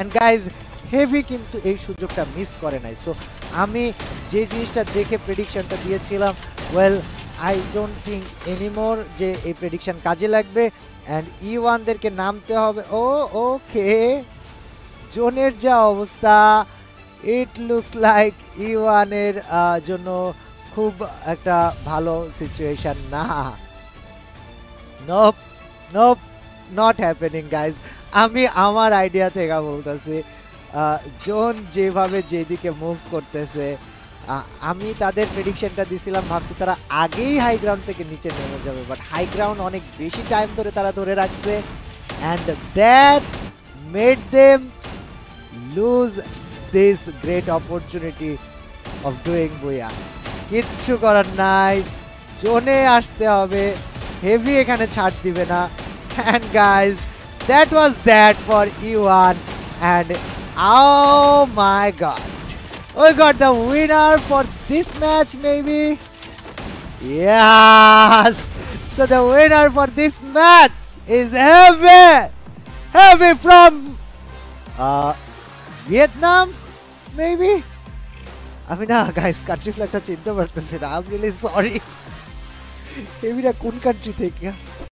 And guys heavy কিন্তু এই সুযোগটা মিস করে নাই। সো আমি যে জিনিসটা দেখে প্রেডিকশনটা দিয়েছিলাম, well I don't think anymore যে এই প্রেডিকশন কাজে লাগবে। অ্যান্ড ই1দেরকে নামতে হবে। ও ওকে, জোনের যা অবস্থা, ইট লুকস লাইক ই1 এর জন্য খুব একটা ভালো সিচুয়েশন না। Nope nope, not happening guys. আমি আমার আইডিয়া থেকে বলতেছি, জোন যেভাবে যেদিকে মুভ করতেছে, আমি তাদের প্রেডিকশনটা দিছিলাম, ভাবছি তারা আগেই হাই গ্রাউন্ড থেকে নিচে নেমে যাবে, বাট হাই গ্রাউন্ড অনেক বেশি টাইম ধরে তারা ধরে রাখছে, and that made them lose this great opportunity of doing বুয়া। কিচ্ছু করার নাই, জোনে আসতে হবে, হেভি এখানে ছাড় দিবে না। And guys, that was that for E1, and oh my god, we got the winner for this match maybe. Yes, so the winner for this match is heavy from Vietnam maybe. আমি না guys country ফ্ল্যাগটা চিনতে পারতেছি না, I'm really sorry. হেভিটা কোন country থেকে?